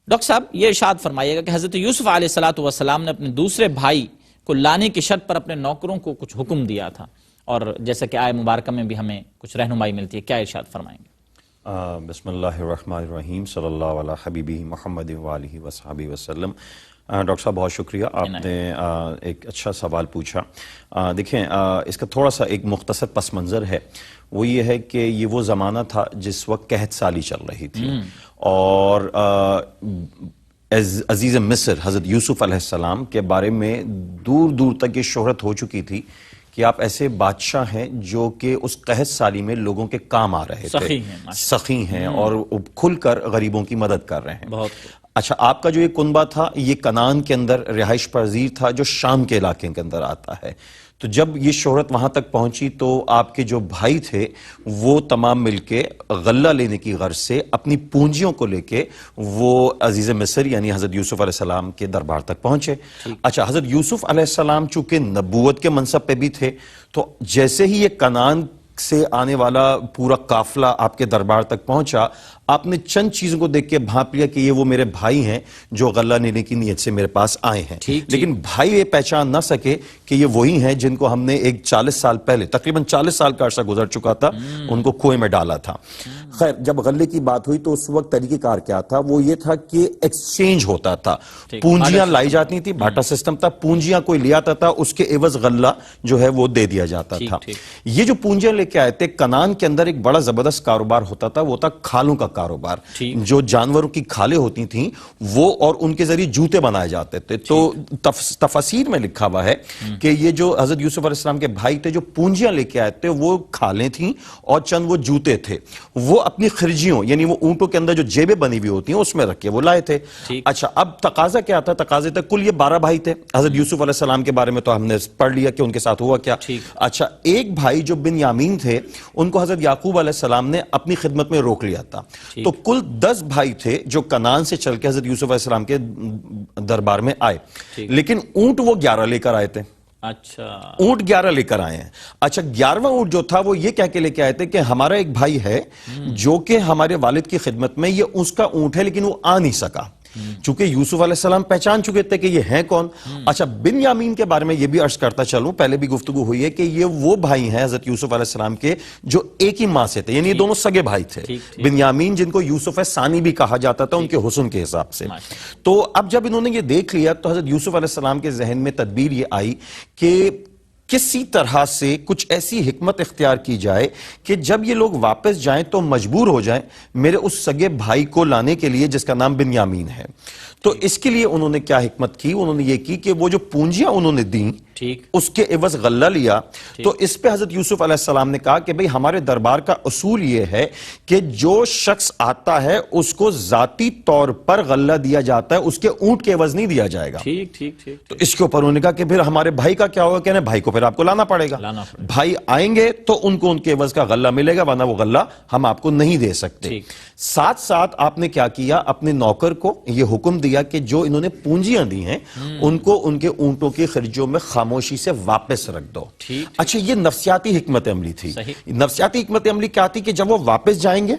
Doctor صاحب یہ ارشاد فرمائیے گا کہ حضرت یوسف علیہ السلام نے اپنے دوسرے بھائی کو لانے کی شرط پر اپنے نوکروں کو کچھ حکم دیا تھا، اور جیسا کہ آیہ مبارکہ میں بھی ہمیں کچھ رہنمائی ملتی ہے، کیا ارشاد فرمائیں گے؟ بسم اللہ الرحمن الرحیم، صلی اللہ علی حبیبہ محمد وآلہ وصحبہ وسلم۔ ڈاکٹر صاحب بہت شکریہ، آپ نے ایک اچھا سوال پوچھا۔ دیکھیں، اس کا تھوڑا سا ایک مختصر پس منظر ہے، وہ یہ ہے کہ یہ وہ زمانہ تھا جس وقت قحط سالی چل رہی تھی، اور عزیز مصر حضرت یوسف علیہ السلام کے بارے میں دور دور تک یہ شہرت ہو چکی تھی کہ آپ ایسے بادشاہ ہیں جو کہ اس قحط سالی میں لوگوں کے کام آ رہے تھے، سخی ہیں اور کھل کر غریبوں کی مدد کر رہے ہیں۔ اچھا، آپ کا جو یہ کنبہ تھا یہ کنعان کے اندر رہائش پذیر تھا، جو شام کے علاقے کے اندر آتا ہے۔ تو جب یہ شہرت وہاں تک پہنچی تو آپ کے جو بھائی تھے وہ تمام مل کے غلہ لینے کی غرض سے اپنی پونجیوں کو لے کے وہ عزیز مصر یعنی حضرت یوسف علیہ السلام کے دربار تک پہنچے۔ اچھا، حضرت یوسف علیہ السلام چونکہ نبوت کے منصب پہ بھی تھے، تو جیسے ہی یہ کنعان سے آنے والا پورا قافلہ آپ کے دربار تک پہنچا، آپ نے چند چیزوں کو دیکھ کے بھانپ لیا کہ یہ وہ میرے بھائی ہیں جو غلہ لینے کی نیت سے میرے پاس آئے ہیں۔ لیکن بھائی یہ پہچان نہ سکے کہ یہ وہی ہیں جن کو ہم نے ایک 40 سال پہلے، تقریباً 40 سال کا عرصہ گزر چکا تھا، ان کو کنویں میں ڈالا تھا۔ خیر، جب غلے کی بات ہوئی تو اس وقت طریقہ کار کیا تھا؟ وہ یہ تھا کہ ایکسچینج ہوتا تھا، پونجیاں لائی جاتی تھی، بھاٹا سسٹم تھا، پونجیاں کوئی لے آتا تھا، اس کے عوض غلہ جو ہے وہ دے دیا جاتا تھا۔ یہ جو پونجیاں لے کے آئے تھے، کنعان کے اندر ایک بڑا زبردست کاروبار ہوتا تھا، وہ تھا کھالوں کا کاروبار۔ جو جانوروں کی کھالیں ہوتی تھیں وہ، اور ان کے ذریعے جوتے بنائے جاتے تھے۔ تو تفاسیر میں لکھا ہوا ہے کہ یہ جو حضرت یوسف علیہ السلام کے بھائی تھے جو پونجیاں لے کے آئے تھے، وہ کھالیں تھیں اور چند وہ جوتے تھے، وہ اپنی خرجیوں یعنی وہ اونٹوں کے اندر جو جیبیں بنی ہوئی ہوتی ہیں اس میں رکھ کے وہ لائے تھے۔ اچھا، اب تقاضا کیا تھا؟ تقاضے تھے کل یہ 12 بھائی تھے۔ حضرت یوسف علیہ السلام کے بارے میں تو ہم نے پڑھ لیا کہ ان کے ساتھ ہوا کیا۔ اچھا، ایک بھائی جو بنیامین تھے ان کو حضرت یعقوب علیہ السلام نے اپنی خدمت میں روک لیا تھا، تو کل 10 بھائی تھے جو کنعان سے چل کے حضرت یوسف علیہ السلام کے دربار میں آئے، لیکن اونٹ وہ 11 لے کر آئے تھے۔ اچھا، اونٹ 11 لے کر آئے ہیں۔ اچھا، 11واں اونٹ جو تھا وہ یہ کہہ کے لے کے آئے تھے کہ ہمارا ایک بھائی ہے جو کہ ہمارے والد کی خدمت میں، یہ اس کا اونٹ ہے لیکن وہ آ نہیں سکا، چونکہ یوسف علیہ السلام پہچان چکے تھے کہ یہ ہیں کون۔ اچھا، بنیامین کے بارے میں یہ بھی عرض کرتا چلوں، پہلے بھی گفتگو ہوئی ہے کہ یہ وہ بھائی ہیں حضرت یوسف علیہ السلام کے جو ایک ہی ماں سے تھے، یعنی یہ دونوں سگے بھائی تھے۔ بنیامین جن کو یوسف ثانی بھی کہا جاتا تھا ان کے حسن کے حساب سے۔ تو اب جب انہوں نے یہ دیکھ لیا تو حضرت یوسف علیہ السلام کے ذہن میں تدبیر یہ آئی کہ کسی طرح سے کچھ ایسی حکمت اختیار کی جائے کہ جب یہ لوگ واپس جائیں تو مجبور ہو جائیں میرے اس سگے بھائی کو لانے کے لیے جس کا نام بنیامین ہے۔ تو اس کے لیے انہوں نے کیا حکمت کی؟ انہوں نے یہ کی کہ وہ جو پونجیاں انہوں نے دیں اس کے عوض غلہ لیا۔ تو اس پہ حضرت یوسف علیہ السلام نے کہا کہ بھئی ہمارے دربار کا اصول یہ ہے کہ جو شخص آتا ہے اس کو ذاتی طور پر غلہ دیا جاتا ہے، اس کے اونٹ کے عوض نہیں دیا جائے گا۔ تو اس کے اوپر انہوں نے کہا کہ پھر ہمارے بھائی کا کیا ہوگا؟ کہنے بھائی کو پھر آپ کو لانا پڑے گا، بھائی آئیں گے تو ان کو ان کے عوض کا غلہ ملے گا، ورنہ وہ غلہ ہم آپ کو نہیں دے سکتے۔ ساتھ ساتھ آپ نے کیا کیا؟ اپنے نوکر کو یہ حکم دیا کہ جو انہوں نے پونجیاں دی ہیں ان کو ان کے اونٹوں کی خرجوں میں خاموشی سے واپس رکھ دو۔ اچھا، یہ نفسیاتی حکمت عملی تھی۔ نفسیاتی حکمت عملی کیا تھی؟ کہ جب وہ واپس جائیں گے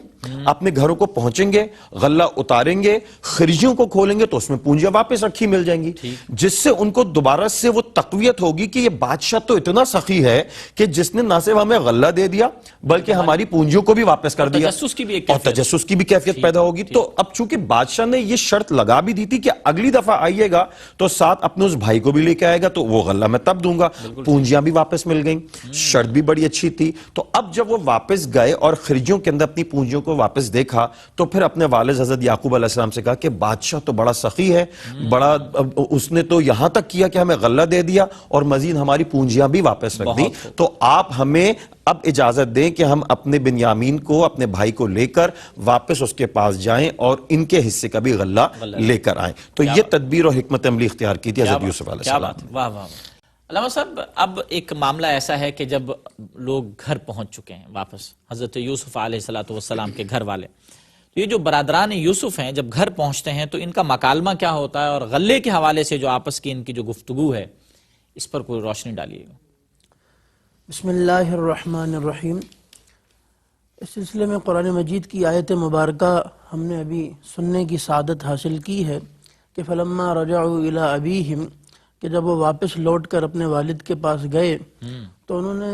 اپنے گھروں کو پہنچیں گے، غلہ اتاریں گے، خرجیوں کو کھولیں گے تو اس میں پونجیاں واپس رکھی مل جائیں گی، جس سے ان کو دوبارہ سے وہ تقویت ہوگی کہ یہ بادشاہ تو اتنا سخی ہے کہ جس نے نہ صرف ہمیں غلہ دے دیا بلکہ ہماری پونجیوں کو بھی واپس کر دیا، اور تجسس کی بھی کیفیت پیدا ہوگی۔ تو اب چونکہ بادشاہ نے یہ شرط لگا بھی دی تھی کہ اگلی دفعہ آئیے گا تو ساتھ اپنے اس بھائی کو بھی لے کے آئے گا تو وہ غلہ میں تب دوں گا۔ پونجیاں بھی واپس مل گئیں، شرط بھی بڑی اچھی تھی۔ تو اب جب وہ واپس گئے اور خرجیوں کے اندر اپنی پونجیوں کو واپس دیکھا تو پھر اپنے والد حضرت یعقوب علیہ السلام سے کہا کہ بادشاہ تو بڑا سخی ہے، بڑا اس نے تو یہاں تک کیا کہ ہمیں غلہ دے دیا اور مزید ہماری پونجیاں بھی واپس رکھ دی، تو آپ ہمیں اب اجازت دیں کہ ہم اپنے بنیامین کو، اپنے بھائی کو لے کر واپس اس کے پاس جائیں اور ان کے حصے کا بھی غلہ لے کر آئیں۔ تو یہ تدبیر اور حکمت عملی اختیار کی تھی حضرت یوسف علیہ السلام نے۔ واہ واہ۔ علامہ صاحب، اب ایک معاملہ ایسا ہے کہ جب لوگ گھر پہنچ چکے ہیں واپس، حضرت یوسف علیہ السلام کے گھر والے، تو یہ جو برادران یوسف ہیں جب گھر پہنچتے ہیں تو ان کا مکالمہ کیا ہوتا ہے، اور غلے کے حوالے سے جو آپس کی ان کی جو گفتگو ہے اس پر کوئی روشنی ڈالیے گا۔ بسم اللہ الرحمن الرحیم۔ اس سلسلے میں قرآن مجید کی آیت مبارکہ ہم نے ابھی سننے کی سعادت حاصل کی ہے کہ فلما رجعوا الی ابیہم، کہ جب وہ واپس لوٹ کر اپنے والد کے پاس گئے تو انہوں نے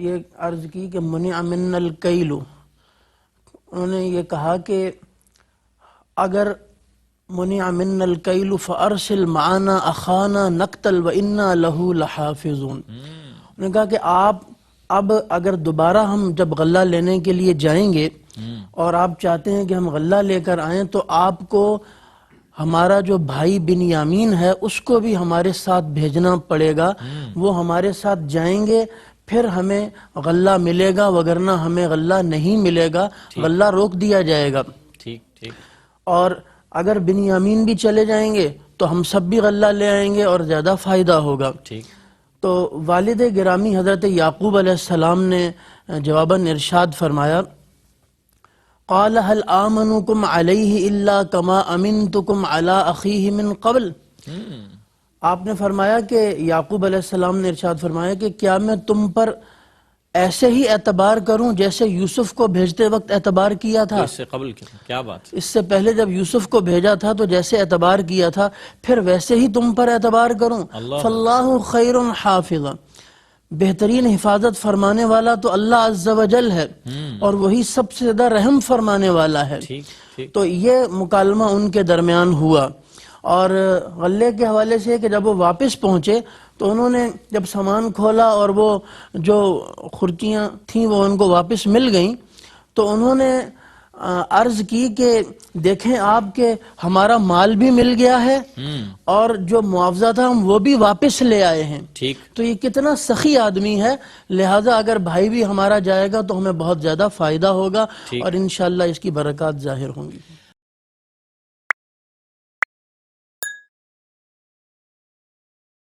یہ عرض کی کہ منع منا الکیل، انہوں نے یہ کہا کہ اگر منع منا الکیل فارسل معنا اخانا نقتل وانا له لحافظون، انہوں نے کہا کہ آپ اب اگر دوبارہ ہم جب غلہ لینے کے لیے جائیں گے اور آپ چاہتے ہیں کہ ہم غلہ لے کر آئیں تو آپ کو ہمارا جو بھائی بنیامین ہے اس کو بھی ہمارے ساتھ بھیجنا پڑے گا، وہ ہمارے ساتھ جائیں گے پھر ہمیں غلہ ملے گا، وگرنہ ہمیں غلہ نہیں ملے گا، غلہ روک دیا جائے گا۔ ٹھیک ٹھیک۔ اور اگر بنیامین بھی چلے جائیں گے تو ہم سب بھی غلہ لے آئیں گے اور زیادہ فائدہ ہوگا۔ ٹھیک۔ تو والد گرامی حضرت یعقوب علیہ السلام نے جواباً ارشاد فرمایا قال هل آمنكم علیہ الا کما امنتکم علی اخیہ من قبل، آپ نے فرمایا کہ یعقوب علیہ السلام نے ارشاد فرمایا کہ کیا میں تم پر ایسے ہی اعتبار کروں جیسے یوسف کو بھیجتے وقت اعتبار کیا تھا؟ اس سے قبل کیا بات؟ اس سے پہلے جب یوسف کو بھیجا تھا تو جیسے اعتبار کیا تھا پھر ویسے ہی تم پر اعتبار کروں؟ فاللہ خیر حافظا، بہترین حفاظت فرمانے والا تو اللہ عز و جل ہے اور وہی سب سے زیادہ رحم فرمانے والا ہے۔ تو یہ مکالمہ ان کے درمیان ہوا۔ اور غلے کے حوالے سے کہ جب وہ واپس پہنچے تو انہوں نے جب سامان کھولا اور وہ جو خرچیاں تھیں وہ ان کو واپس مل گئیں تو انہوں نے عرض کی کہ دیکھیں آپ کہ ہمارا مال بھی مل گیا ہے اور جو معاوضہ تھا ہم وہ بھی واپس لے آئے ہیں۔ تو یہ کتنا سخی آدمی ہے، لہذا اگر بھائی بھی ہمارا جائے گا تو ہمیں بہت زیادہ فائدہ ہوگا اور انشاءاللہ اس کی برکات ظاہر ہوں گی۔